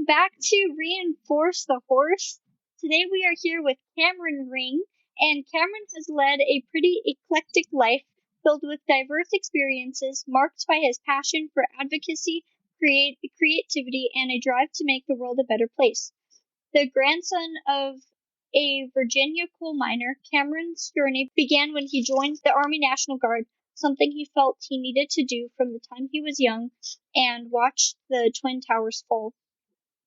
Welcome back to Reinforce the Horse. Today we are here with Cameron Ring, and Cameron has led a pretty eclectic life filled with diverse experiences marked by his passion for advocacy, creativity, and a drive to make the world a better place. The grandson of a Virginia coal miner, Cameron's journey began when he joined the Army National Guard, something he felt he needed to do from the time he was young and watched the Twin Towers fall.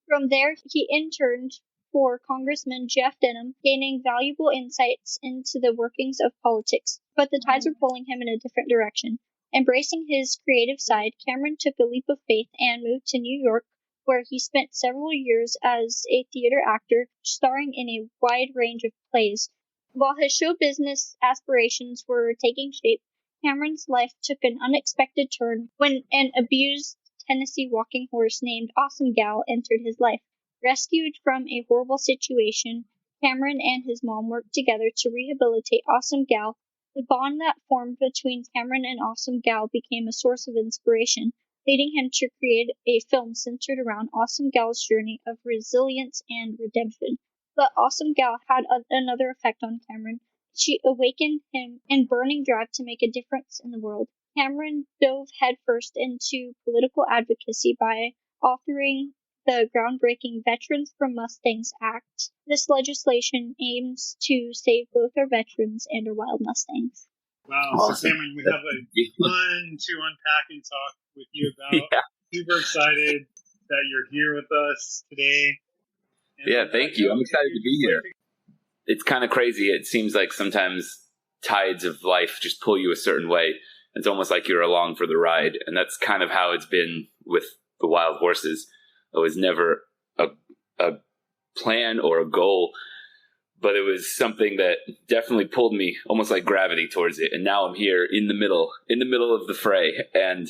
From there, he interned for Congressman Jeff Denham, gaining valuable insights into the workings of politics. But the tides were pulling him in a different direction. Embracing his creative side, Cameron took a leap of faith and moved to New York, where he spent several years as a theater actor, starring in a wide range of plays. While his show business aspirations were taking shape, Cameron's life took an unexpected turn when an abused Tennessee walking horse named Awesome Gal entered his life. Rescued from a horrible situation, Cameron and his mom worked together to rehabilitate Awesome Gal. The bond that formed between Cameron and Awesome Gal became a source of inspiration, leading him to create a film centered around Awesome Gal's journey of resilience and redemption. But Awesome Gal had another effect on Cameron. She awakened him in burning drive to make a difference in the world. Cameron dove headfirst into political advocacy by authoring the groundbreaking Veterans from Mustangs Act. This legislation aims to save both our veterans and our wild Mustangs. Wow, awesome. So Cameron, we have a ton to unpack and talk with you about. Yeah. Super excited that you're here with us today. And thank you. I'm excited to be here. It's kind of crazy. It seems like sometimes tides of life just pull you a certain way. It's almost like you're along for the ride. And that's kind of how it's been with the wild horses. It was never a plan or a goal, but it was something that definitely pulled me almost like gravity towards it. And now I'm here in the middle of the fray, and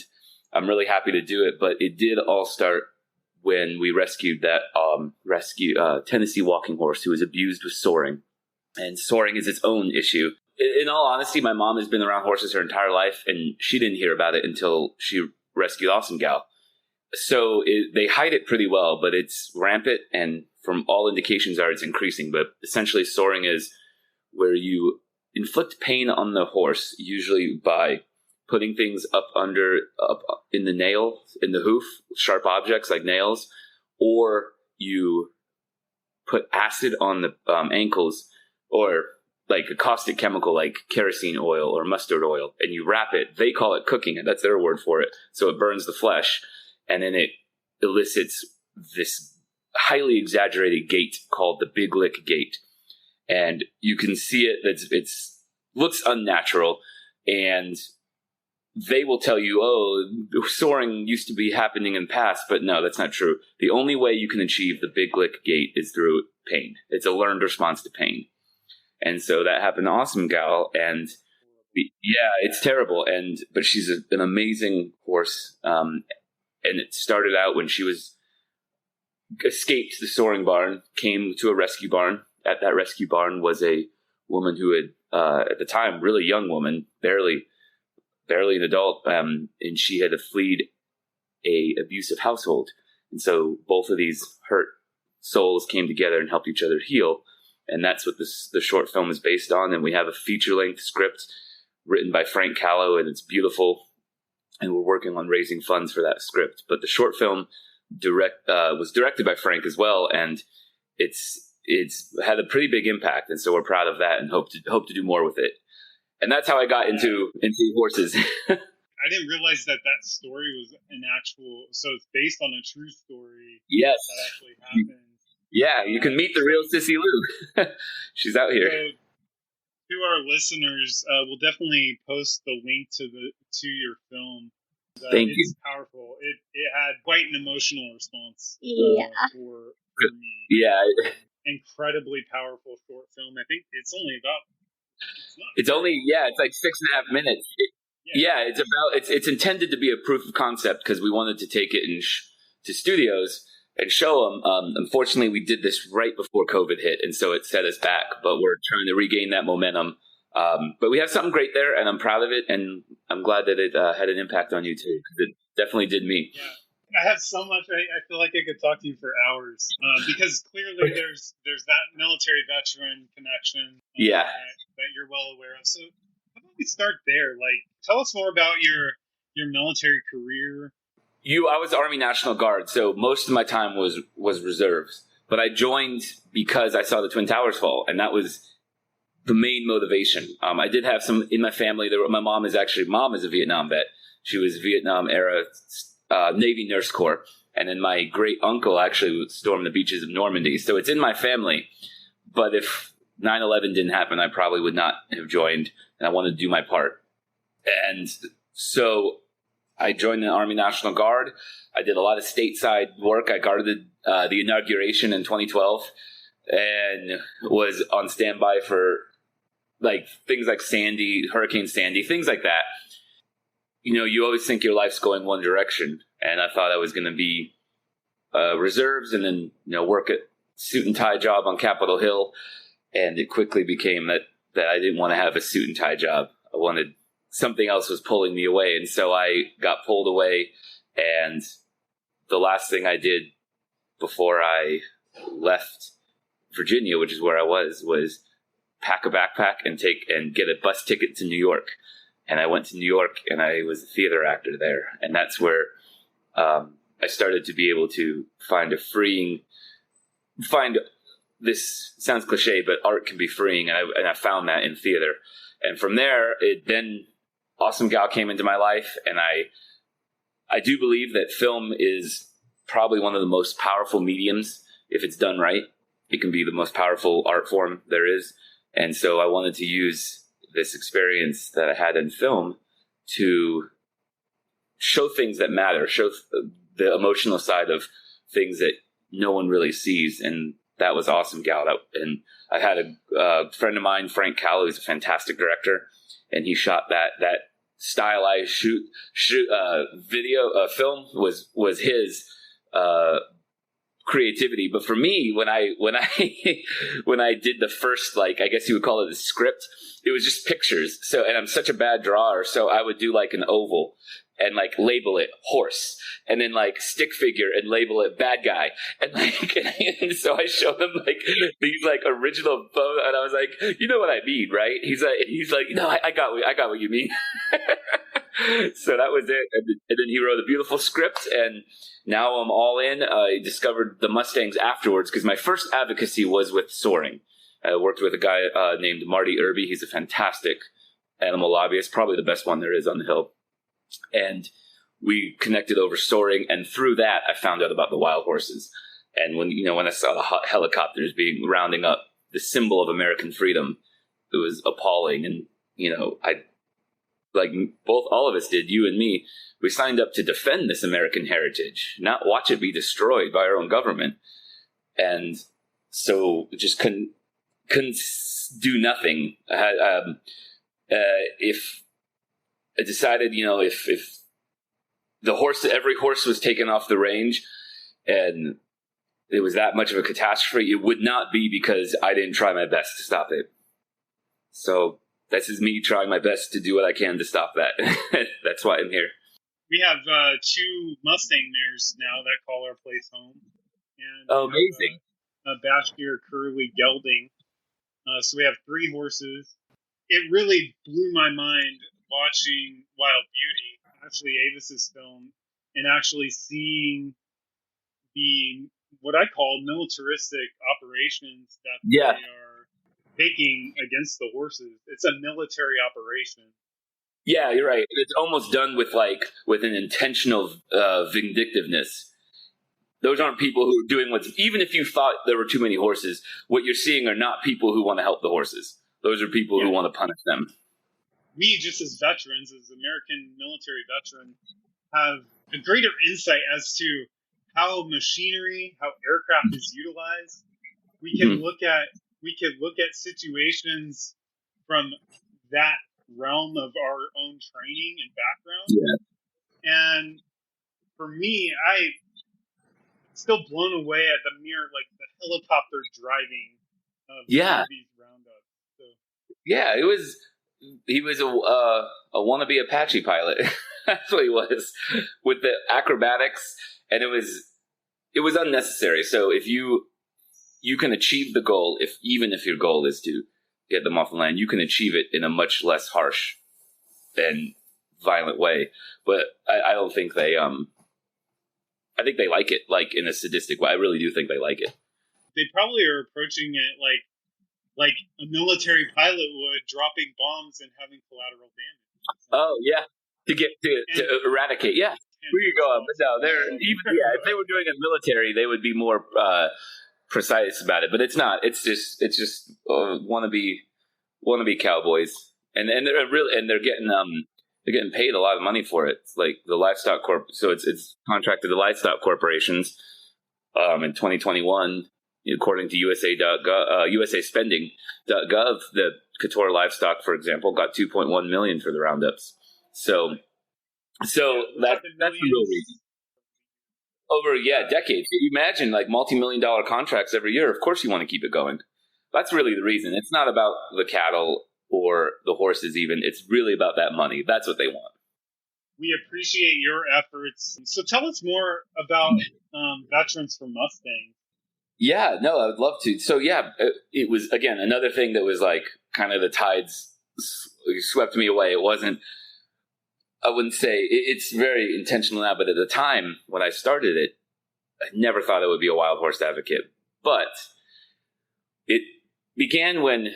I'm really happy to do it. But it did all start when we rescued that Tennessee walking horse who was abused with soaring. And soaring is its own issue. In all honesty, my mom has been around horses her entire life, and she didn't hear about it until she rescued Awesome Gal. So they hide it pretty well, but it's rampant, and from all indications it's increasing. But essentially, soaring is where you inflict pain on the horse, usually by putting things up in the hoof, sharp objects like nails, or you put acid on the ankles, or like a caustic chemical like kerosene oil or mustard oil, and you wrap it. They call it cooking it. That's their word for it. So it burns the flesh, and then it elicits this highly exaggerated gait called the big lick gait. And you can see it. It looks unnatural, and they will tell you, oh, soaring used to be happening in the past, but no, that's not true. The only way you can achieve the big lick gait is through pain. It's a learned response to pain. And so that happened to Awesome Gal, and yeah, it's terrible. But she's an amazing horse. And it started out when she escaped the soaring barn, came to a rescue barn. At that rescue barn was a woman who had, at the time, really young woman, barely an adult, and she had fled a abusive household. And so both of these hurt souls came together and helped each other heal. And that's what the short film is based on. And we have a feature-length script written by Frank Callow, and it's beautiful. And we're working on raising funds for that script. But the short film was directed by Frank as well, and it's had a pretty big impact. And so we're proud of that and hope to do more with it. And that's how I got into horses. I didn't realize that story was so it's based on a true story. Yes. That actually happened. Yeah, you can meet the real Sissy Lou. She's out here. So, to our listeners, we'll definitely post the link to your film. Thank you. It's powerful. It had quite an emotional response. For me. Yeah. Incredibly powerful short film. I think it's only about. It's like 6.5 minutes. It's intended to be a proof of concept because we wanted to take it to studios and show them. Unfortunately, we did this right before COVID hit, and so it set us back. But we're trying to regain that momentum. But we have something great there, and I'm proud of it, and I'm glad that it had an impact on you too, because it definitely did me. Yeah, I have so much. I feel like I could talk to you for hours because clearly there's that military veteran connection that you're well aware of. So how about we start there? Like, tell us more about your military career. I was Army National Guard, so most of my time was reserves. But I joined because I saw the Twin Towers fall, and that was the main motivation. I did have some in my family. My mom is a Vietnam vet. She was Vietnam era Navy Nurse Corps, and then my great uncle actually stormed the beaches of Normandy. So it's in my family. But if 9/11 didn't happen, I probably would not have joined, and I wanted to do my part. And so I joined the Army National Guard. I did a lot of stateside work. I guarded the inauguration in 2012 and was on standby for like things like Hurricane Sandy, things like that. You always think your life's going one direction, and I thought I was going to be reserves and then work at suit and tie job on Capitol Hill, and it quickly became that I didn't want to have a suit and tie job. I wanted something else was pulling me away, and so I got pulled away. And the last thing I did before I left Virginia, which is where I was pack a backpack and get a bus ticket to New York. And I went to New York, and I was a theater actor there, and that's where I started to be able to find this sounds cliche, but art can be freeing, and I found that in theater. And from there, Awesome Gal came into my life, and I do believe that film is probably one of the most powerful mediums. If it's done right, it can be the most powerful art form there is. And so I wanted to use this experience that I had in film to show things that matter, show the emotional side of things that no one really sees. And that was Awesome Gal. And I had a friend of mine, Frank Callow, who's a fantastic director, and he shot that stylized film was his creativity. But for me, when I did the first, like, I guess you would call it a script, it was just pictures. So, and I'm such a bad drawer, so I would do like an oval and like label it horse, and then like stick figure and label it bad guy, and like and so I showed him like these like original photos, and I was like, you know what I mean, right? He's like, no, I got what you mean. So that was it, and then he wrote a beautiful script, and now I'm all in. I discovered the Mustangs afterwards because my first advocacy was with soaring. I worked with a guy named Marty Irby. He's a fantastic animal lobbyist, probably the best one there is on the Hill. And we connected over soaring, and through that, I found out about the wild horses. And when I saw the helicopters rounding up the symbol of American freedom, it was appalling. And I, like all of us did, you and me, we signed up to defend this American heritage, not watch it be destroyed by our own government. And so just couldn't do nothing. If I decided, if every horse was taken off the range and it was that much of a catastrophe, it would not be because I didn't try my best to stop it. So this is me trying my best to do what I can to stop that. That's why I'm here. We have 2 Mustang mares now that call our place home. And amazing. A Bashkir Curly gelding. So we have 3 horses. It really blew my mind watching Wild Beauty, Ashley Avis's film, and actually seeing what I call militaristic operations that they are taking against the horses. It's a military operation. Yeah, you're right. It's almost done with an intentional vindictiveness. Those aren't people who are doing even if you thought there were too many horses, what you're seeing are not people who want to help the horses. Those are people who want to punish them. We, just as veterans, as American military veterans, have a greater insight as to how machinery, how aircraft is utilized. We can look at situations from that realm of our own training and background. Yeah. And for me, I'm still blown away at the mere the helicopter driving of these roundups. So. Yeah, he was a wannabe Apache pilot. That's what he was, with the acrobatics And it was unnecessary. So if you can achieve the goal, even if your goal is to get them off the land, you can achieve it in a much less harsh and violent way. But I don't think they I think they like it, like in a sadistic way. I really do think they like it. They probably are approaching it like a military pilot would, dropping bombs and having collateral damage. Oh yeah, to eradicate. Yeah, we could go up, but no, if they were doing it military, they would be more precise about it. But it's not. It's just wannabe cowboys, and they're getting paid a lot of money for it. It's like the livestock so it's contracted to livestock corporations in 2021. According to USAspending.gov, the Couture livestock, for example, got $2.1 million for the roundups. So that's the real reason. Over decades. You imagine like multi-million-dollar contracts every year. Of course, you want to keep it going. That's really the reason. It's not about the cattle or the horses, even. It's really about that money. That's what they want. We appreciate your efforts. So tell us more about Veterans for Mustangs. Yeah, no, I would love to. So it was, again, another thing that was like kind of the tides swept me away. It wasn't, I wouldn't say, it's very intentional now, but at the time when I started it, I never thought I would be a wild horse advocate. But it began when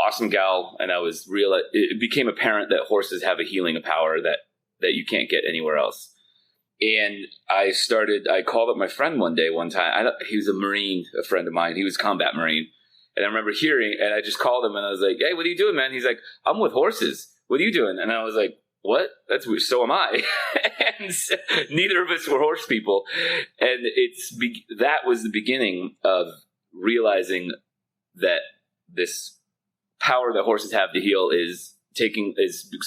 Awesome Gal and it became apparent that horses have a healing power that you can't get anywhere else. And I called up my friend one time. He was a Marine, a friend of mine. He was a combat Marine. And I remember and I just called him and I was like, hey, what are you doing, man? He's like, I'm with horses. What are you doing? And I was like, what? That's weird. So am I. And neither of us were horse people. And that was the beginning of realizing that this power that horses have to heal is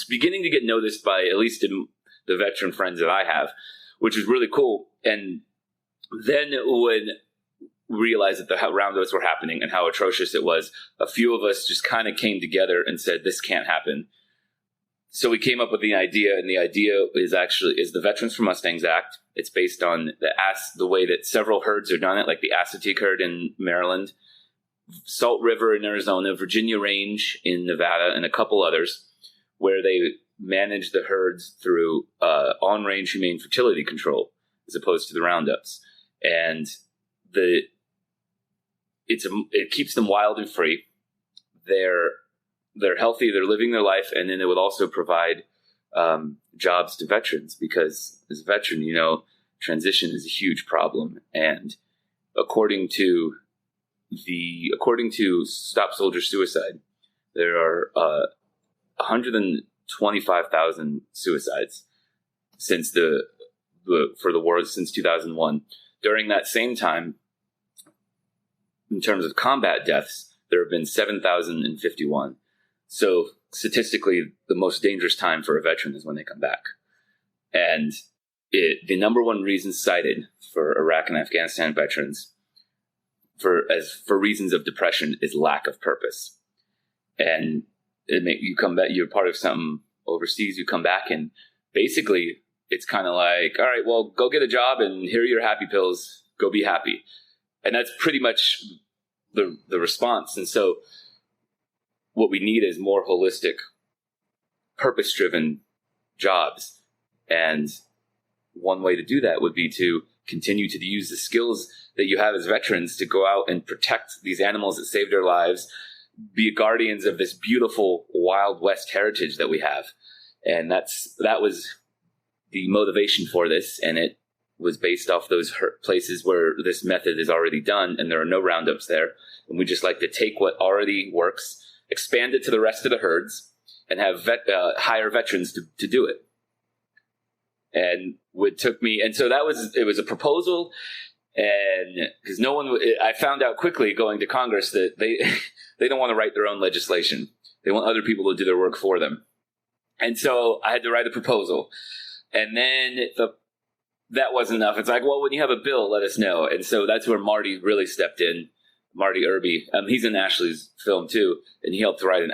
beginning to get noticed by at least the veteran friends that I have, which is really cool. And then when we realized that the roundups were happening and how atrocious it was, a few of us just kind of came together and said, this can't happen. So we came up with the idea, and the idea is the Veterans for Mustangs Act. It's based on the way that several herds are done it, like the Assateague herd in Maryland, Salt River in Arizona, Virginia Range in Nevada, and a couple others, where they manage the herds through on-range humane fertility control as opposed to the roundups. And it keeps them wild and free. They're healthy, they're living their life, and then it would also provide jobs to veterans, because as a veteran, transition is a huge problem. And according to Stop Soldier Suicide, there are 125,000 suicides since for the war since 2001. During that same time, in terms of combat deaths, there have been 7,051. So statistically, the most dangerous time for a veteran is when they come back. And the number one reason cited for Iraq and Afghanistan veterans for reasons of depression is lack of purpose. And you come back, you're part of something overseas, you come back, and basically it's kind of like, all right, well, go get a job and here are your happy pills, go be happy. And that's pretty much the response. And so what we need is more holistic, purpose-driven jobs. And one way to do that would be to continue to use the skills that you have as veterans to go out and protect these animals that saved their lives, be guardians of this beautiful Wild West heritage that we have. And that was the motivation for this. And it was based off those places where this method is already done and there are no roundups there. And we just like to take what already works, expand it to the rest of the herds, and have hire veterans to do it. And so it was a proposal, and because I found out quickly going to Congress that they don't want to write their own legislation. They want other people to do their work for them. And so I had to write a proposal. And then that wasn't enough. It's like, well, when you have a bill, let us know. And so that's where Marty really stepped in. Marty Irby. He's in Ashley's film too, and he helped to write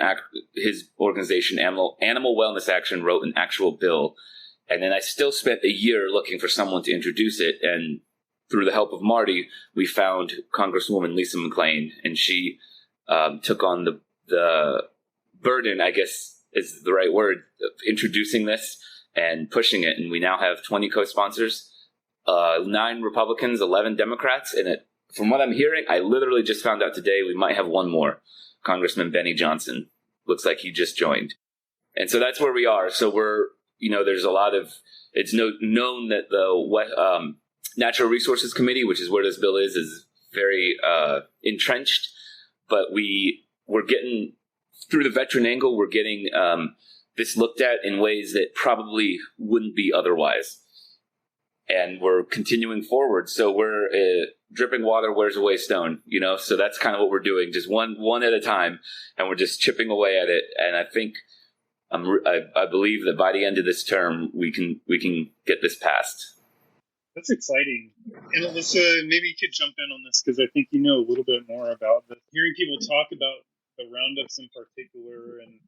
his organization, Animal Wellness Action, wrote an actual bill, And then I still spent a year looking for someone to introduce it. And through the help of Marty, we found Congresswoman Lisa McClain, and she took on the burden, I guess is the right word, of introducing this and pushing it. And we now have 20 co-sponsors, 9 Republicans, 11 Democrats. And from what I'm hearing, I literally just found out today we might have one more, Congressman Benny Johnson. Looks like he just joined. And so that's where we are. So there's a lot of, it's known that the Natural Resources Committee, which is where this bill is very entrenched. But we're getting, through the veteran angle, we're getting this looked at in ways that probably wouldn't be otherwise. And we're continuing forward. So we're dripping water wears away stone, so that's kind of what we're doing, just one at a time. And we're just chipping away at it. And I think, I believe that by the end of this term, we can get this passed. That's exciting. And Alyssa, maybe you could jump in on this because I think you know a little bit more about this. Hearing people talk about the roundups in particular, and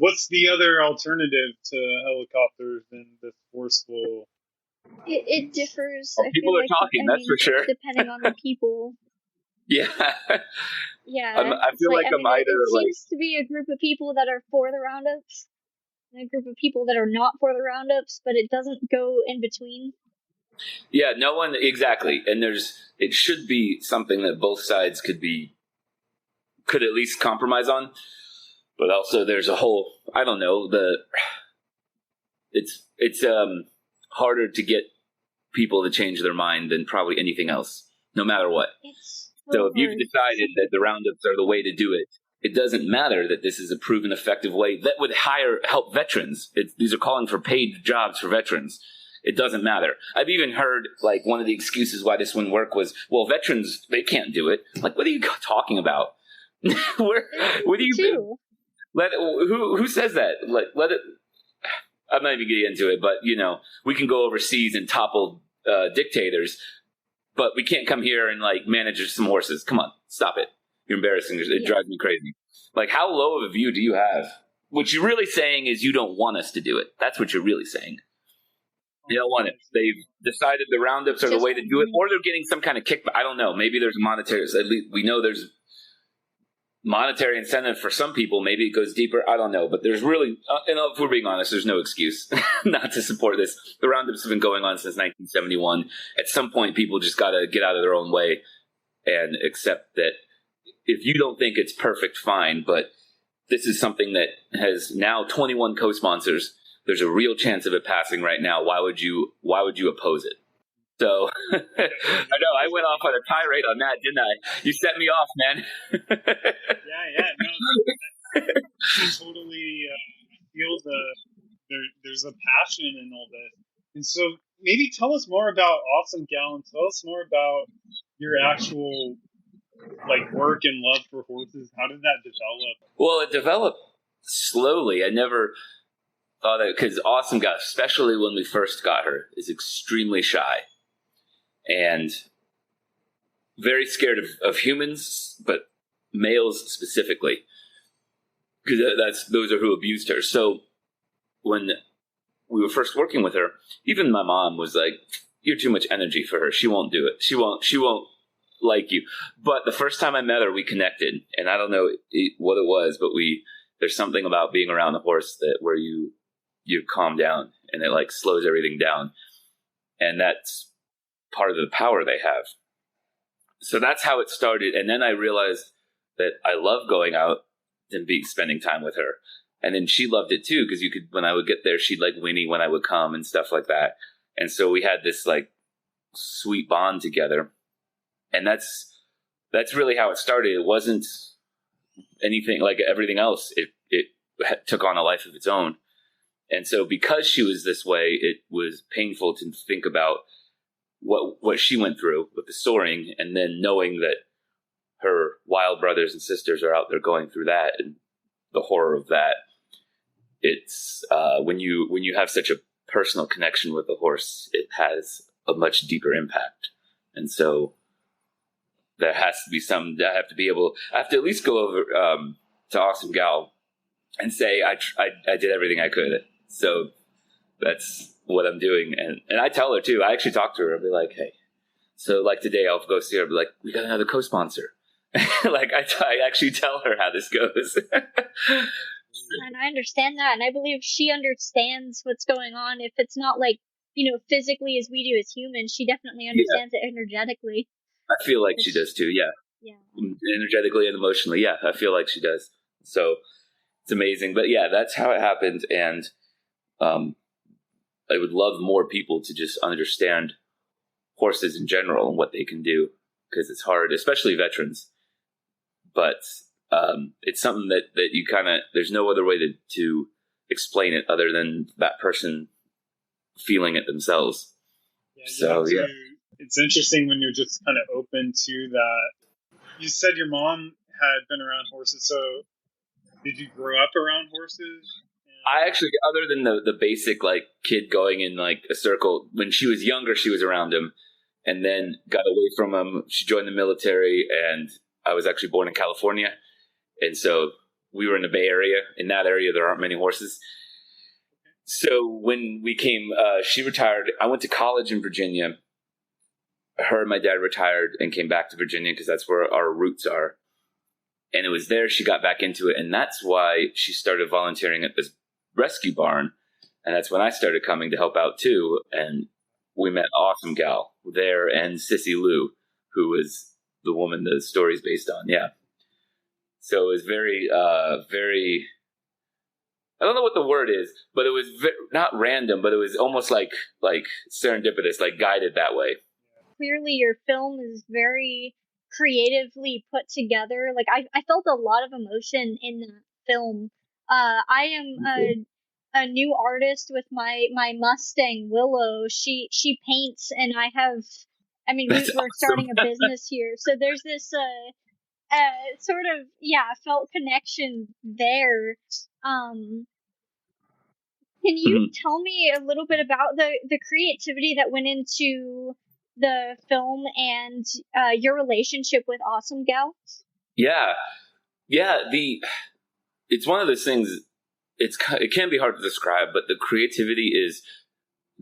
what's the other alternative to helicopters than this forceful? It differs. Well, people are talking, that's for sure. Depending on the people. Yeah. Yeah. I feel like I'm either it seems to be a group of people that are for the roundups and a group of people that are not for the roundups, but it doesn't go in between. Yeah, no one, exactly. And it should be something that both sides could at least compromise on. But also there's a whole, I don't know, it's harder to get people to change their mind than probably anything else, no matter what. So if you've decided that the roundups are the way to do it, it doesn't matter that this is a proven effective way that would help veterans. These are calling for paid jobs for veterans. It doesn't matter. I've even heard, like, one of the excuses why this wouldn't work was, well, veterans, they can't do it. Like, what are you talking about? What do you do? Who says that? Let it. I'm not even getting into it, but we can go overseas and topple dictators, but we can't come here and manage some horses. Come on, stop it. You're embarrassing. It drives me crazy. Like, how low of a view do you have? What you're really saying is you don't want us to do it. That's what you're really saying. They don't want it. They've decided the roundups are the way to do it, or they're getting some kind of kickback. I don't know. Maybe there's a monetary. At least we know there's monetary incentive for some people. Maybe it goes deeper. I don't know. But there's really, and if we're being honest, there's no excuse not to support this. The roundups have been going on since 1971. At some point, people just got to get out of their own way and accept that if you don't think it's perfect, fine. But this is something that has now 21 co-sponsors. There's a real chance of it passing right now. Why would you oppose it? So I know I went off on a tirade on that, didn't I? You set me off, man. Yeah. No, I totally feel there's a passion in all this. And so maybe tell us more about Awesome Gal and tell us more about your actual work and love for horses. How did that develop? Well, it developed slowly. I never thought that, because Awesome Gal, especially when we first got her, is extremely shy and very scared of humans, but males specifically, because those are who abused her. So when we were first working with her, even my mom was like, "You're too much energy for her. She won't do it. She won't like you." But the first time I met her, we connected, and I don't know what it was, but there's something about being around a horse where you calm down and it slows everything down. And that's part of the power they have. So that's how it started. And then I realized that I love going out and spending time with her. And then she loved it too, because when I would get there, she'd whinny when I would come and stuff like that. And so we had this sweet bond together. And that's really how it started. It wasn't anything like everything else. It took on a life of its own. And so because she was this way, it was painful to think about what she went through with the soaring, and then knowing that her wild brothers and sisters are out there going through that and the horror of that. It's when you have such a personal connection with the horse, it has a much deeper impact. And so there has to be I have to at least go over to Awesome Gal and say I did everything I could. So that's what I'm doing. And I tell her too. I actually talk to her. I'll be like, hey, so like today I'll go see her. I'll be like, we got another co-sponsor. Like I actually tell her how this goes. And I understand that. And I believe she understands what's going on. If it's not like, physically as we do as humans, she definitely understands it energetically. I feel like she does too. Yeah. Energetically and emotionally. Yeah. I feel like she does. So it's amazing. But yeah, that's how it happened. And I would love more people to just understand horses in general and what they can do, because it's hard, especially veterans. But it's something that you kind of, there's no other way to explain it other than that person feeling it themselves. It's interesting when you're just kind of open to that. You said your mom had been around horses, so did you grow up around horses? I actually, other than the basic like kid going in like a circle, when she was younger, she was around him, and then got away from him. She joined the military, and I was actually born in California, and so we were in the Bay Area. In that area, there aren't many horses. So when we came, she retired. I went to college in Virginia. Her and my dad retired and came back to Virginia because that's where our roots are. And it was there she got back into it. And that's why she started volunteering at this rescue barn. And that's when I started coming to help out too. And we met Awesome Gal there and Sissy Lou, who was the woman the story's based on. Yeah. So it was very, very, I don't know what the word is, but it was not random, but it was almost like serendipitous, like guided that way. Clearly your film is very creatively put together. Like I felt a lot of emotion in that film. I am a new artist with my Mustang Willow. She paints, and we're starting a business here. So there's this sort of felt connection there. Can you tell me a little bit about the creativity that went into the film and your relationship with Awesome Gal? Yeah. It's one of those things. It can be hard to describe, but the creativity is,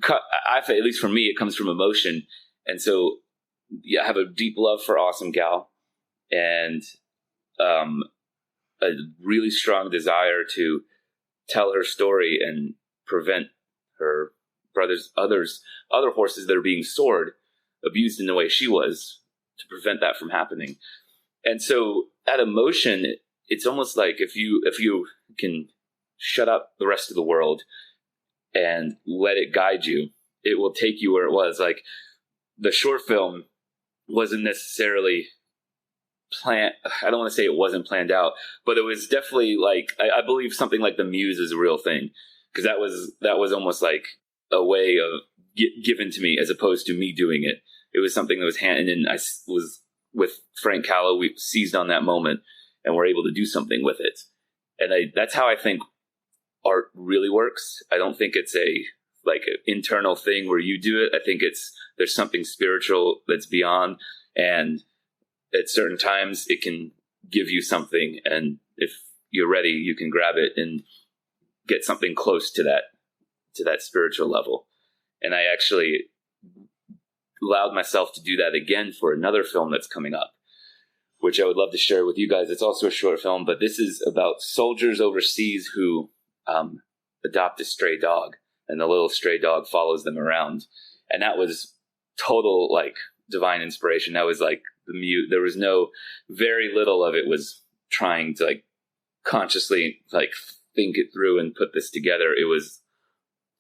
at least for me, it comes from emotion, and so I have a deep love for Awesome Gal, and a really strong desire to tell her story and prevent her other horses that are being sored, abused in the way she was, to prevent that from happening. And so that emotion, it's almost like if you can shut up the rest of the world and let it guide you, it will take you where it was. Like the short film wasn't necessarily planned. I don't want to say it wasn't planned out, but it was definitely like, I believe something like the muse is a real thing, because that was almost like a way of given to me as opposed to me doing it. It was something that was handed in. I was with Frank Callow. We seized on that moment and were able to do something with it. And that's how I think art really works. I don't think it's an internal thing where you do it. I think there's something spiritual that's beyond, and at certain times it can give you something, and if you're ready, you can grab it and get something close to that spiritual level. And I actually allowed myself to do that again for another film that's coming up, which I would love to share with you guys. It's also a short film, but this is about soldiers overseas who adopt a stray dog, and the little stray dog follows them around. And that was total divine inspiration. That was there was very little of it was trying to consciously think it through and put this together. It was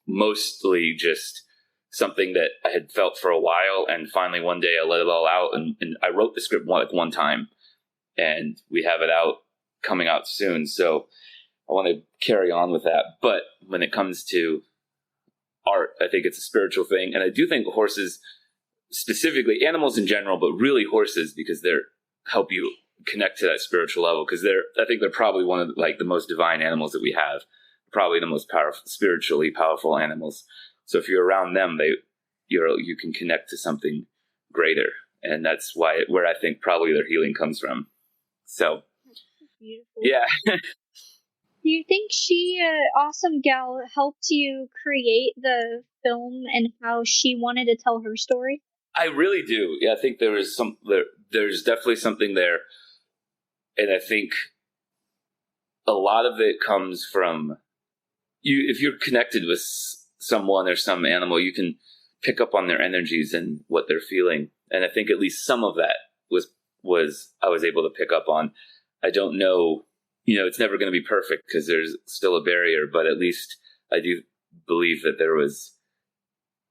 mostly just something that I had felt for a while, and finally one day I let it all out, and I wrote the script one time, and we have it coming out soon. So I want to carry on with that. But when it comes to art, I think it's a spiritual thing, and I do think horses, specifically animals in general, but really horses, because they're help you connect to that spiritual level, because I think they're probably one of the most divine animals that we have, probably the most powerful, spiritually powerful animals. So if you're around them, you can connect to something greater, and that's where I think probably their healing comes from. So beautiful. Yeah. Do you think Awesome Gal, helped you create the film and how she wanted to tell her story? I really do. Yeah, I think there's definitely something there. And I think a lot of it comes from you. If you're connected with someone or some animal, you can pick up on their energies and what they're feeling. And I think at least some of that was I was able to pick up on. I don't know, it's never going to be perfect because there's still a barrier, but at least I do believe that there was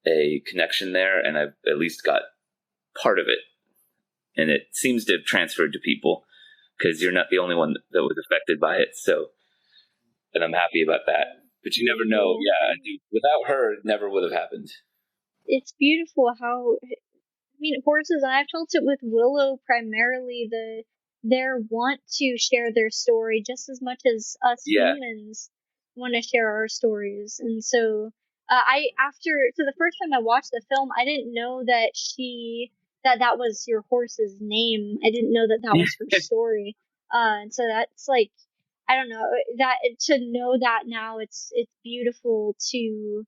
a connection there, and I've at least got part of it. And it seems to have transferred to people because you're not the only one that was affected by it. So, and I'm happy about that. But you never know. Yeah, I do. Without her, it never would have happened. It's beautiful how, horses, and I've felt it with Willow primarily, their want to share their story just as much as us humans want to share our stories. And so the first time I watched the film, I didn't know that that was your horse's name. I didn't know that was her story. And so that's like, I don't know, that to know that now, it's beautiful to,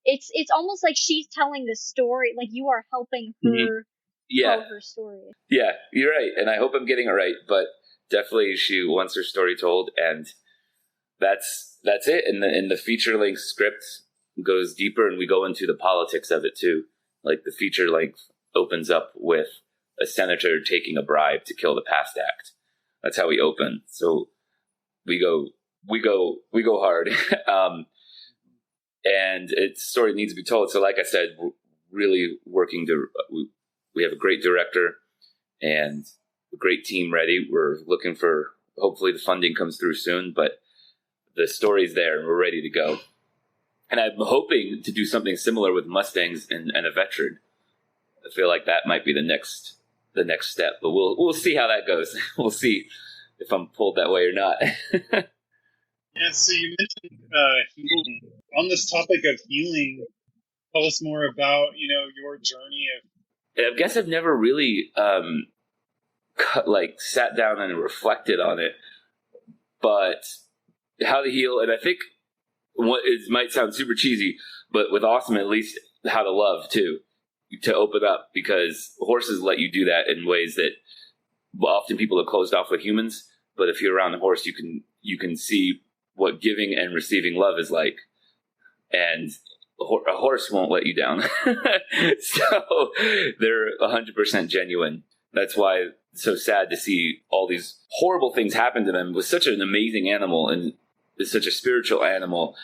it's almost like she's telling the story, like you are helping her tell her story. Yeah, you're right. And I hope I'm getting it right, but definitely she wants her story told, and that's it. And the feature length script goes deeper, and we go into the politics of it too. Like the feature length opens up with a senator taking a bribe to kill the PAST Act. That's how we open. So we go hard. And its story needs to be told. So like I said, we're really working we have a great director and a great team ready. We're looking for, hopefully the funding comes through soon, but the story's there and we're ready to go. And I'm hoping to do something similar with Mustangs and a veteran. I feel like that might be the next step, but we'll see how that goes. We'll see if I'm pulled that way or not. Yeah, so you mentioned healing. On this topic of healing, tell us more about, your journey of... I guess I've never really sat down and reflected on it, but how to heal. And I think it might sound super cheesy, but with Awesome, at least how to love too, to open up, because horses let you do that in ways that often people are closed off with humans. But if you're around a horse, you can see what giving and receiving love is like. And a horse won't let you down. So they're 100% genuine. That's why it's so sad to see all these horrible things happen to them with such an amazing animal, and it's such a spiritual animal.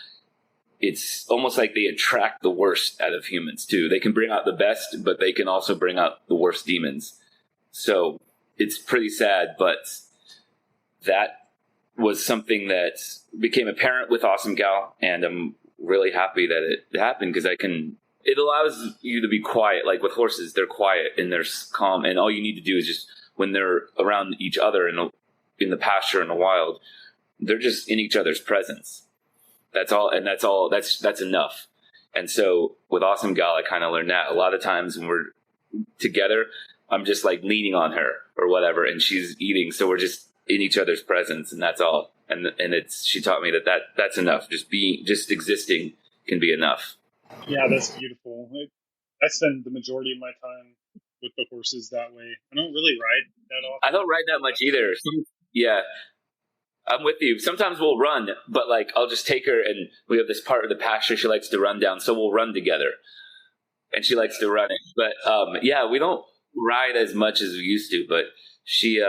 It's almost like they attract the worst out of humans too. They can bring out the best, but they can also bring out the worst demons. So it's pretty sad, but that was something that became apparent with Awesome Gal, and I'm really happy that it happened, because it allows you to be quiet. Like with horses, they're quiet and they're calm, and all you need to do is just, when they're around each other in the pasture in the wild, they're just in each other's presence. That's all, and that's enough. And so with Awesome Gal, I kind of learned that a lot of times when we're together, I'm just like leaning on her or whatever, and she's eating, so we're just in each other's presence, and that's all. And she taught me that's enough. Just existing can be enough. Yeah, that's beautiful. I spend the majority of my time with the horses that way. I don't really ride that often. I don't ride that much either. Yeah, I'm with you. Sometimes we'll run, but like I'll just take her, and we have this part of the pasture she likes to run down, so we'll run together. And she likes to run it. But yeah, we don't ride as much as we used to, but she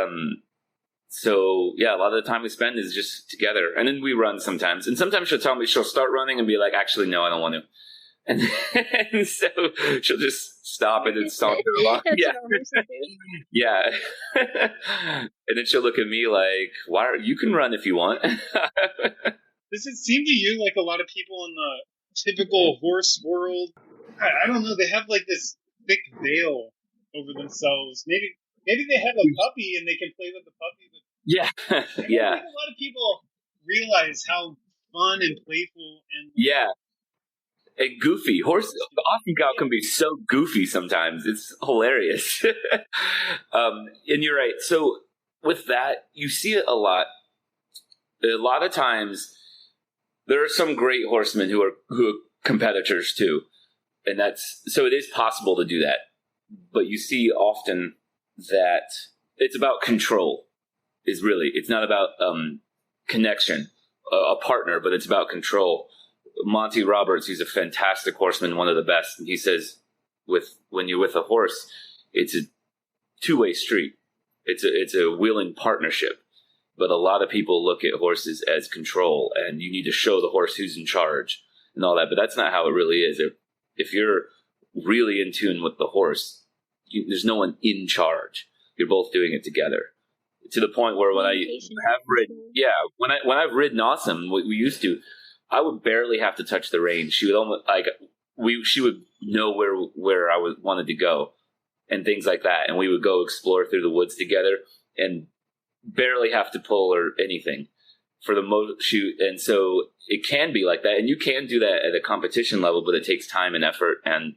so yeah, a lot of the time we spend is just together, and then we run sometimes. And sometimes she'll start running and be like, actually, no, I don't want to. And so she'll just stop and then saunter along. Yeah. Yeah. And then she'll look at me like, you can run if you want. Does it seem to you like a lot of people in the typical horse world, I don't know, they have like this thick veil over themselves? Maybe they have a puppy and they can play with the puppy. But yeah. Yeah. I think a lot of people realize how fun and playful and and goofy. Awesome Gal can be so goofy sometimes. It's hilarious. And you're right. So with that, you see it a lot A lot of times, there are some great horsemen who are competitors too, and so it is possible to do that. But you see often that it's about control. It's not about connection, a partner, but it's about control. Monty Roberts, he's a fantastic horseman, one of the best, and he says, when you're with a horse, it's a two-way street. It's a willing partnership. But a lot of people look at horses as control, and you need to show the horse who's in charge and all that. But that's not how it really is. If you're really in tune with the horse, there's no one in charge. You're both doing it together. To the point where when I've ridden Awesome, we used to, I would barely have to touch the reins. She would almost she would know where I wanted to go and things like that, and we would go explore through the woods together and barely have to pull or anything for the most shoot. And so it can be like that, and you can do that at a competition level, but it takes time and effort, and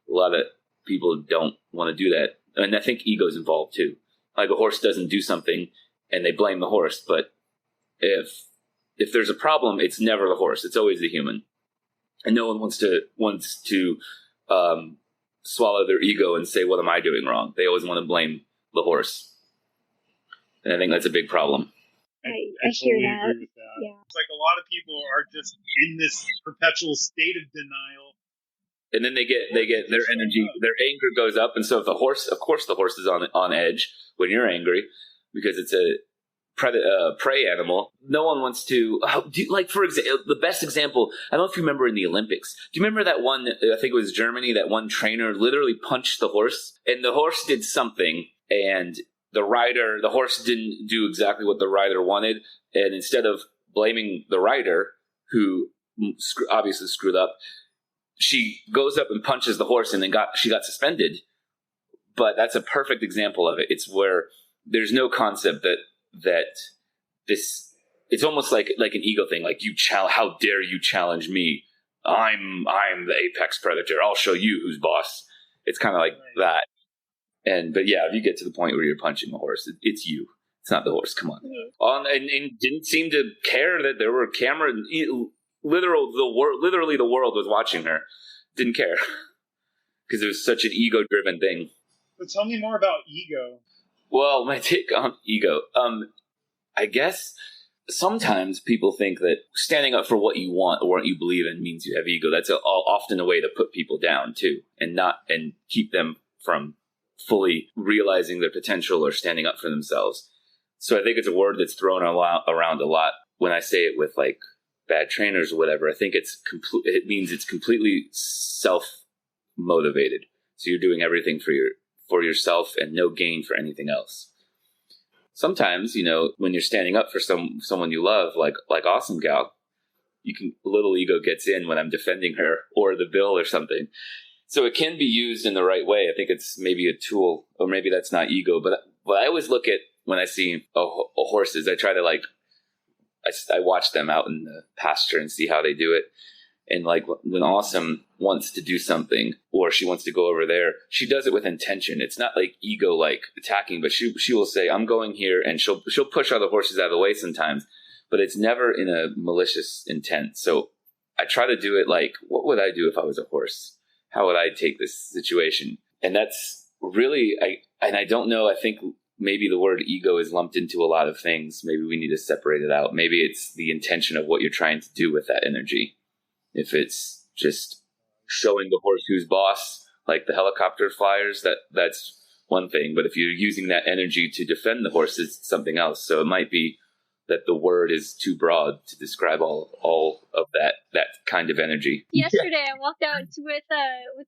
a lot of people don't want to do that. And I think ego's involved too. Like a horse doesn't do something and they blame the horse, but if there's a problem, it's never the horse, it's always the human. And no one wants to swallow their ego and say, what am I doing wrong? They always want to blame the horse. And I think that's a big problem. I hear totally that. agree with that. Yeah. It's like a lot of people are just in this perpetual state of denial. And then they get their energy, their anger goes up. And so if the horse, of course the horse is on edge when you're angry because it's a prey animal. No one wants to, for example, the best example, I don't know if you remember in the Olympics. Do you remember that one, I think it was Germany, that one trainer literally punched the horse, and the horse did something, and the horse didn't do exactly what the rider wanted, and instead of blaming the rider, who obviously screwed up, she goes up and punches the horse, and then she got suspended. But that's a perfect example of it. It's where there's no concept that this, it's almost like an ego thing. Like, how dare you challenge me? I'm the apex predator. I'll show you who's boss. It's kind of like that. But yeah, if you get to the point where you're punching the horse, it's you. It's not the horse. Come on. Mm-hmm. And didn't seem to care that there were cameras. Literally, the world was watching her. Didn't care because it was such an ego-driven thing. But tell me more about ego. Well, my take on ego, I guess sometimes people think that standing up for what you want or what you believe in means you have ego. That's often a way to put people down too, and keep them from fully realizing their potential or standing up for themselves. So I think it's a word that's thrown around a lot when I say it with like bad trainers or whatever. I think it means it's completely self-motivated. So you're doing everything for yourself and no gain for anything else. Sometimes, when you're standing up for someone you love, like Awesome Gal, a little ego gets in when I'm defending her or the bill or something. So it can be used in the right way. I think it's maybe a tool, or maybe that's not ego. But I always look at, when I see horses, I try to I watch them out in the pasture and see how they do it. And like when Awesome wants to do something, or she wants to go over there, she does it with intention. It's not like ego, like attacking, but she will say, I'm going here, and she'll push other horses out of the way sometimes, but it's never in a malicious intent. So I try to do it like, what would I do if I was a horse? How would I take this situation? And that's really, I don't know, I think maybe the word ego is lumped into a lot of things. Maybe we need to separate it out. Maybe it's the intention of what you're trying to do with that energy. If it's just showing the horse who's boss, like the helicopter flyers, that's one thing. But if you're using that energy to defend the horse, it's something else. So it might be that the word is too broad to describe all of that kind of energy. Yesterday, I walked out with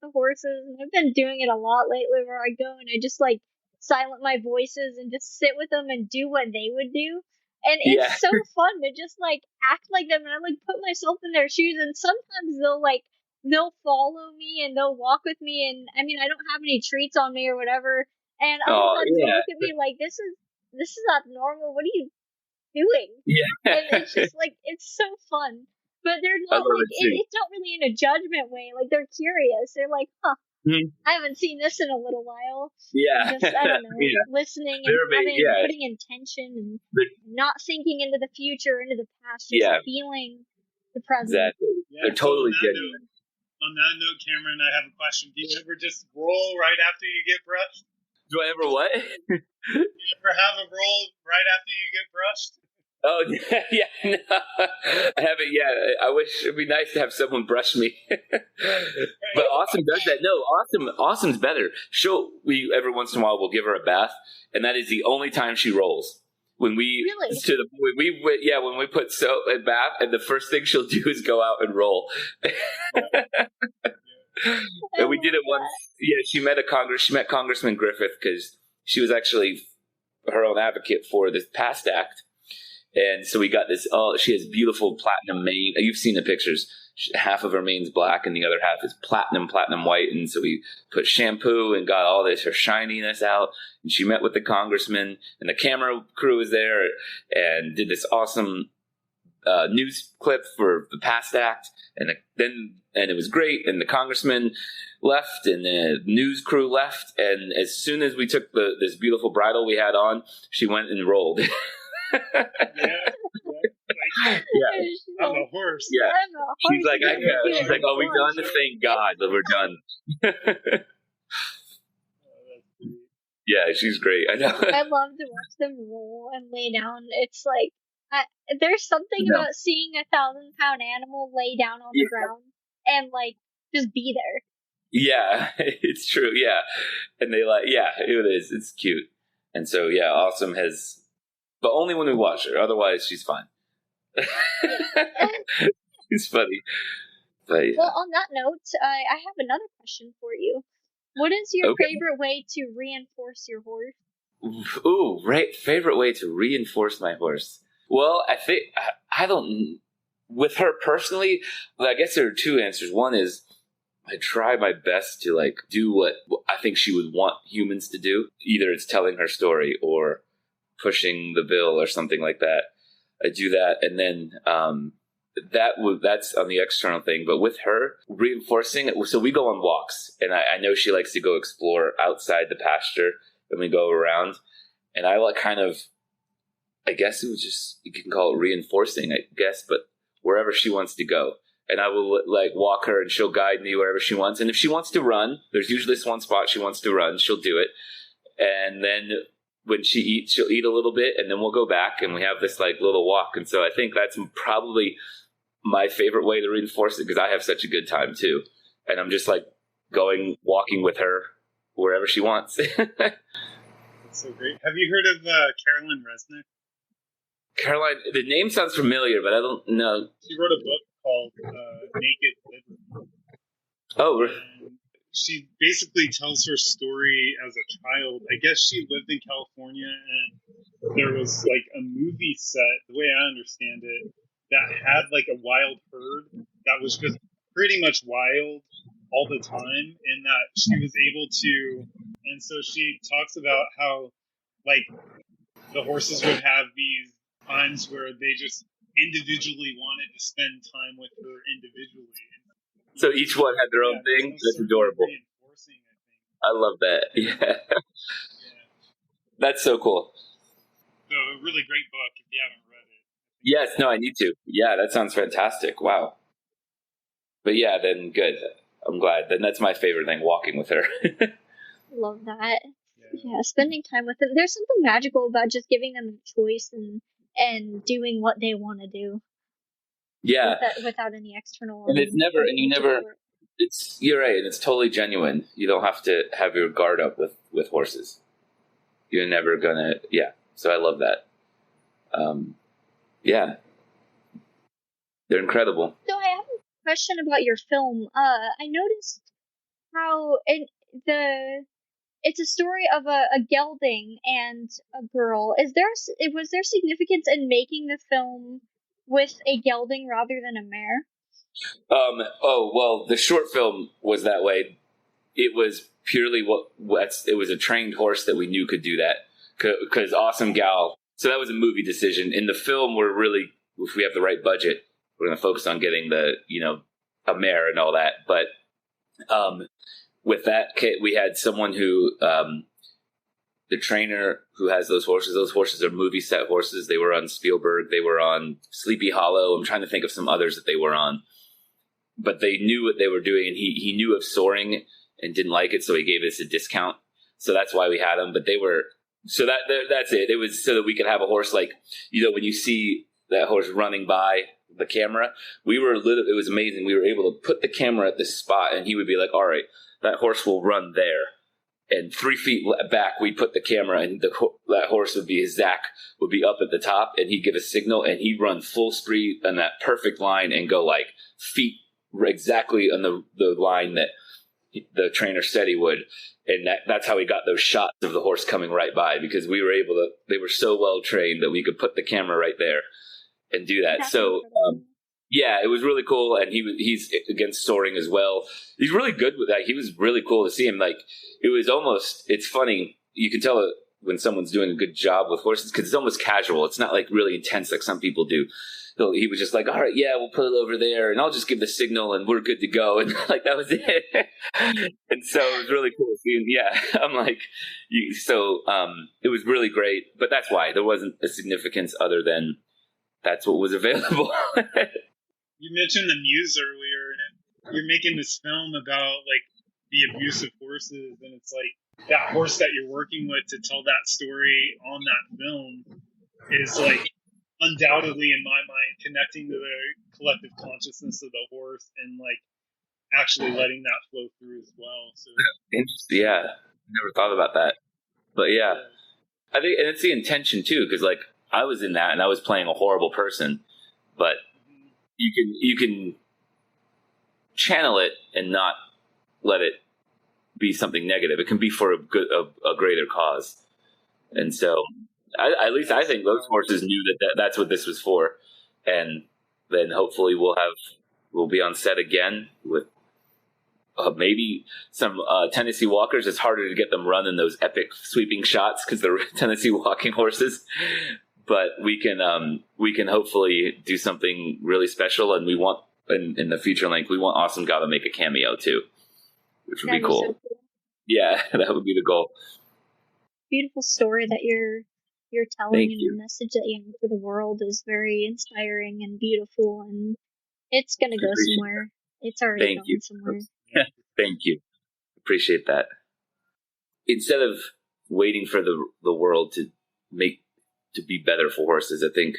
the horses, and I've been doing it a lot lately, where I go and I just like silent my voices and just sit with them and do what they would do. And it's so fun to just like act like them, and I like put myself in their shoes, and sometimes they'll follow me and they'll walk with me, and I mean, I don't have any treats on me or whatever, and other times they'll look at me like, this is not normal, what are you doing? And it's just like, it's so fun, but they're not like, it's not really in a judgment way, like they're curious, they're like, huh, I haven't seen this in a little while. Yeah. Just, I don't know, Yeah. listening and putting intention and not sinking into the future, into the past, just feeling the present. Exactly. Yeah, they're totally genuine. On that note, Cameron, I have a question. Do you ever just roll right after you get brushed? Do I ever what? Do you ever have a roll right after you get brushed? Oh, yeah, no, I haven't yet. I wish it'd be nice to have someone brush me. But Awesome does that. No, Awesome's better. Every once in a while, we'll give her a bath, and that is the only time she rolls. When we when we put soap and bath, and the first thing she'll do is go out and roll. And we did it once. Yeah, she met Congressman Griffith because she was actually her own advocate for this PAST Act. And so we got this. Oh, she has beautiful platinum mane. You've seen the pictures. Half of her mane's black, and the other half is platinum white. And so we put shampoo and got all her shininess out. And she met with the congressman, and the camera crew was there, and did this awesome news clip for the PAST Act. And it was great. And the congressman left, and the news crew left. And as soon as we took this beautiful bridle we had on, she went and rolled. I'm a horse. Yeah, she's like, "Oh, we done? Thank God that we're done." Yeah, she's great. I know. I love to watch them roll and lay down. It's like there's something about seeing a 1,000-pound animal lay down on the ground and like just be there. Yeah, it's true. Yeah, and they it is. It's cute, and so Awesome has. But only when we watch her. Otherwise, she's fine. It's funny. But, well, on that note, I have another question for you. What is your favorite way to reinforce your horse? Ooh, right. Favorite way to reinforce my horse. Well, I think I don't. With her personally, I guess there are two answers. One is I try my best to do what I think she would want humans to do. Either it's telling her story or pushing the bill or something like that. I do that, and then that's on the external thing. But with her, reinforcing it, so we go on walks, and I know she likes to go explore outside the pasture, and we go around, and I I guess it was just, you can call it reinforcing, I guess, but wherever she wants to go. And I will walk her, and she'll guide me wherever she wants. And if she wants to run, there's usually this one spot she wants to run, she'll do it. And then when she eats, she'll eat a little bit, and then we'll go back, and we have this little walk. And so I think that's probably my favorite way to reinforce it, because I have such a good time too. And I'm just walking with her wherever she wants. That's so great. Have you heard of Caroline Resnick? Caroline, the name sounds familiar, but I don't know. She wrote a book called Naked Living. Oh, and she basically tells her story as a child. I guess she lived in California, and there was a movie set, the way I understand it, that had a wild herd that was just pretty much wild all the time, and that she was able to. And so she talks about how the horses would have these times where they just individually wanted to spend time with her individually. So each one had their own thing. That's adorable. I love that. Yeah. That's so cool. So a really great book if you haven't read it. Yes, no, I need to. Yeah, that sounds fantastic. Wow. But then good. I'm glad. Then that's my favorite thing, walking with her. Love that. Yeah, spending time with them. There's something magical about just giving them a choice and doing what they want to do. Yeah. Without any external. And you're right, and it's totally genuine. You don't have to have your guard up with horses. You're never gonna, so I love that. They're incredible. So I have a question about your film. I noticed how it's a story of a gelding and a girl. Was there significance in making the film with a gelding rather than a mare? The short film was that way. It was purely it was a trained horse that we knew could do that, because Awesome Gal. So that was a movie decision. In the film, we're really, if we have the right budget, we're going to focus on getting a mare and all that. But with that kit, we had someone who, the trainer who has those horses are movie set horses. They were on Spielberg. They were on Sleepy Hollow. I'm trying to think of some others that they were on. But they knew what they were doing, and he knew of soaring and didn't like it, so he gave us a discount. So that's why we had them. But they were, so that's it. It was so that we could have a horse like, when you see that horse running by the camera, it was amazing. We were able to put the camera at this spot, and he would be like, all right, that horse will run there. And 3 feet back, we'd put the camera, and that horse Zach would be up at the top, and he'd give a signal, and he'd run full speed on that perfect line and go like feet exactly on the line that the trainer said he would. And that's how we got those shots of the horse coming right by, because they were so well trained that we could put the camera right there and do that. So, yeah, it was really cool. And he's against soaring as well. He's really good with that. He was really cool to see him. Like, it's funny. You can tell when someone's doing a good job with horses, because it's almost casual. It's not like really intense like some people do. So he was just like, all right, yeah, we'll put it over there, and I'll just give the signal, and we're good to go. And like, that was it. And so it was really cool seeing. Yeah, I'm like, it was really great. But that's why there wasn't a significance other than that's what was available. You mentioned the muse earlier, and you're making this film about like the abuse of horses, and it's like that horse that you're working with to tell that story on that film is like undoubtedly, in my mind, connecting to the collective consciousness of the horse and like actually letting that flow through as well. So interesting. Yeah, never thought about that, but yeah, I think, and it's the intention too, because like I was in that and I was playing a horrible person, but you can channel it and not let it be something negative. It can be for a greater cause, and so. At least I think those horses knew that's what this was for, and then hopefully we'll be on set again with maybe some Tennessee walkers. It's harder to get them running those epic sweeping shots because they're Tennessee walking horses, but we can hopefully do something really special. And we want in the feature length, we want Awesome God to make a cameo too, which would be cool. So cool. Yeah, that would be the goal. Beautiful story that you're telling, and the message that you have for the world is very inspiring and beautiful, and it's going to go somewhere. It's already going somewhere. Thank you. Appreciate that. Instead of waiting for the world to be better for horses, I think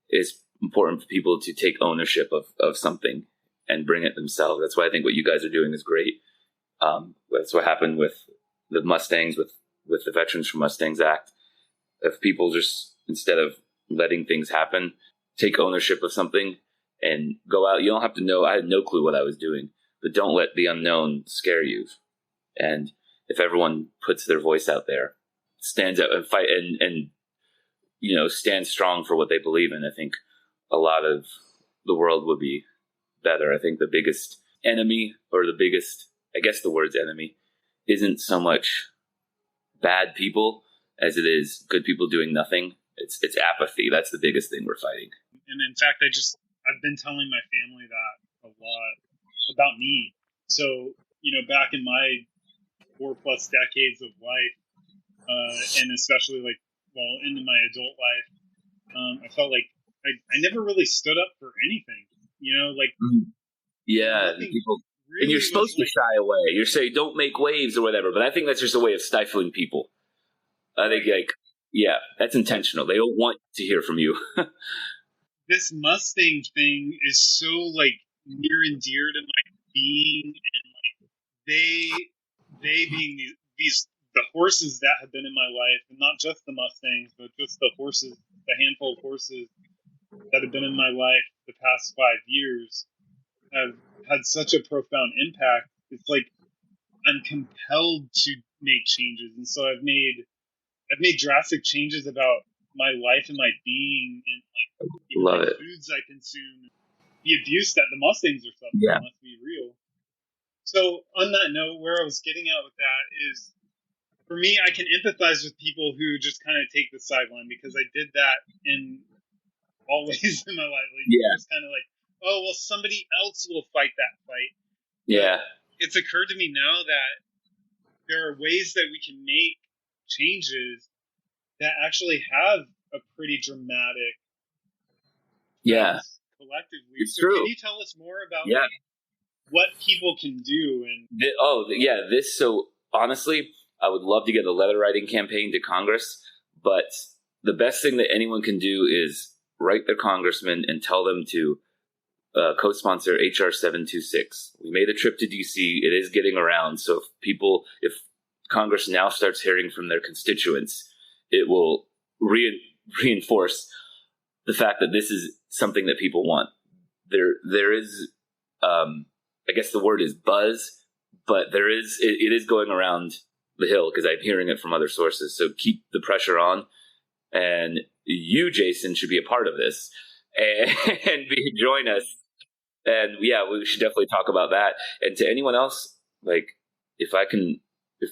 it's important for people to take ownership of something and bring it themselves. That's why I think what you guys are doing is great. That's what happened with the Mustangs, with the Veterans for Mustangs Act. If people just, instead of letting things happen, take ownership of something and go out. You don't have to know. I had no clue what I was doing, but don't let the unknown scare you. And if everyone puts their voice out there, stands up and fight and stand strong for what they believe in, I think a lot of the world would be better. I think the biggest enemy, or the biggest, I guess the word's enemy, isn't so much bad people as it is good people doing nothing. It's apathy. That's the biggest thing we're fighting. And in fact, I've been telling my family that a lot about me. So, back in my 4+ decades of life, and especially into my adult life, I felt like I never really stood up for anything, Yeah. People, really, and you're supposed to shy away. You're saying don't make waves or whatever, but I think that's just a way of stifling people. I think, that's intentional. They don't want to hear from you. This Mustang thing is so, near and dear to my being, and, they being the horses that have been in my life, and not just the Mustangs, but just the horses, the handful of horses that have been in my life the past 5 years have had such a profound impact. It's like I'm compelled to make changes, and so I've made drastic changes about my life and my being, and the foods I consume, the abuse that the Mustangs are suffering. Must be real. So on that note, where I was getting at with that is, for me, I can empathize with people who just kind of take the sideline, because I did that in all ways in my life. It's kind of like, oh well, somebody else will fight that fight. Yeah. it's occurred to me now that there are ways that we can make changes that actually have a pretty dramatic collectively. It's so true. Can you tell us more about like, what people can do? And So honestly, I would love to get a letter writing campaign to Congress, but the best thing that anyone can do is write their congressman and tell them to co-sponsor HR 726. We made a trip to DC. It is getting around. So if Congress now starts hearing from their constituents, it will reinforce the fact that this is something that people want. There is, I guess the word is buzz, but it is going around the hill because I'm hearing it from other sources. So keep the pressure on, and you, Jason, should be a part of this and join us. And we should definitely talk about that. And to anyone else, like if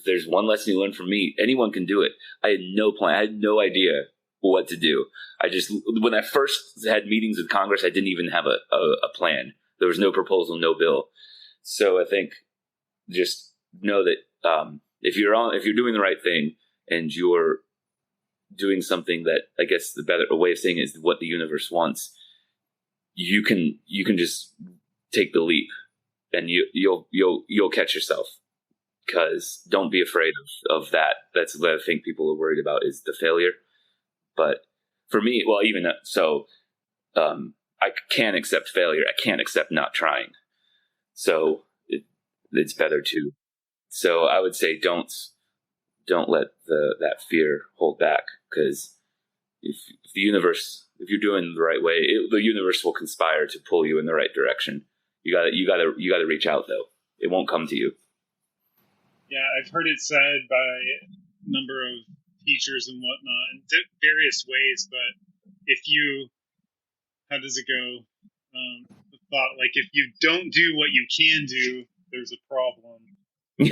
there's one lesson you learn from me, anyone can do it. I had no plan. I had no idea what to do. When I first had meetings with Congress, I didn't even have a plan. There was no proposal, no bill. So I think just know that if you're doing the right thing and you're doing something that, I guess the better way of saying it is what the universe wants, you can just take the leap, and you'll catch yourself. Because don't be afraid of that. That's what I think people are worried about is the failure. But for me, well, even so, I can't accept failure. I can't accept not trying. So it's better to. So I would say don't let that fear hold back, because if you're doing the right way, the universe will conspire to pull you in the right direction. You gotta reach out though. It won't come to you. Yeah, I've heard it said by a number of teachers and whatnot in various ways, but how does it go? The thought, like, if you don't do what you can do, there's a problem. But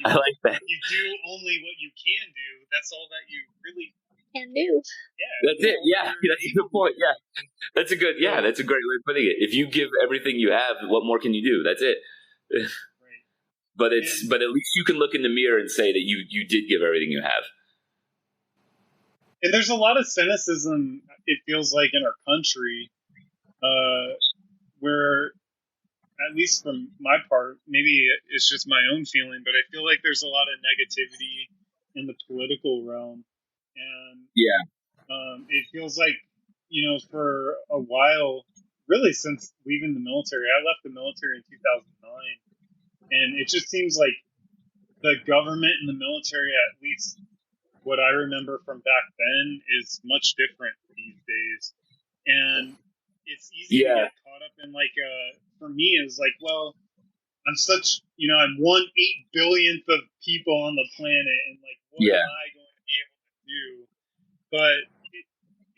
I like that. If you do only what you can do, that's all that you really can do. Yeah, that's it. Yeah, that's a good point. Yeah, that's a great way of putting it. If you give everything you have, what more can you do? That's it. Right. But at least you can look in the mirror and say that you did give everything you have. And there's a lot of cynicism, it feels like, in our country, where, at least from my part, maybe it's just my own feeling, but I feel like there's a lot of negativity in the political realm. And it feels like, for a while, really since leaving the military, I left the military in 2009. And it just seems like the government and the military, at least what I remember from back then, is much different these days. And it's easy to get caught up in, like, for me, it's like, well, I'm such, I'm 1/8 billionth of people on the planet, and like, what am I going to be able to do? But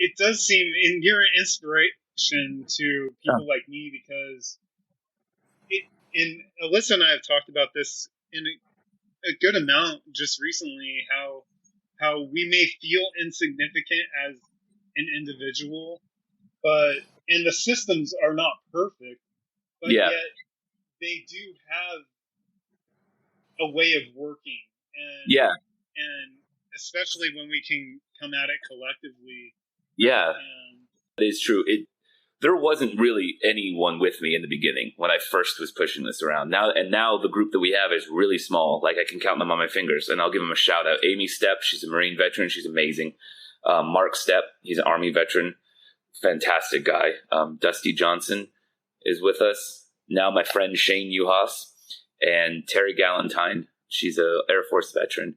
it does seem, and you're an inspiration to people like me, because and Alyssa and I have talked about this in a good amount just recently, how we may feel insignificant as an individual, and the systems are not perfect, but yet they do have a way of working, and especially when we can come at it collectively. That is true. There wasn't really anyone with me in the beginning when I first was pushing this around. Now the group that we have is really small. Like, I can count them on my fingers, and I'll give them a shout out. Amy Stepp, she's a Marine veteran. She's amazing. Mark Stepp, he's an Army veteran. Fantastic guy. Dusty Johnson is with us. Now my friend Shane Uhas and Terry Galantine. She's a Air Force veteran.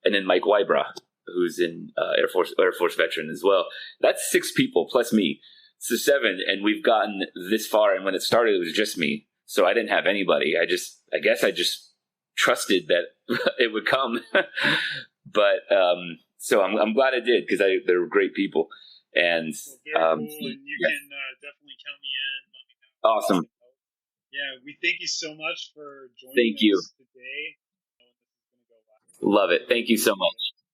And then Mike Wybra, who's in Air Force veteran as well. That's 6 people plus me. So 7, and we've gotten this far. And when it started, it was just me. So I didn't have anybody. I guess I just trusted that it would come. But so I'm glad I did, because they're great people. And cool. And you can definitely count me in. Awesome. Yeah, we thank you so much for joining us today. Love it. Thank you so much.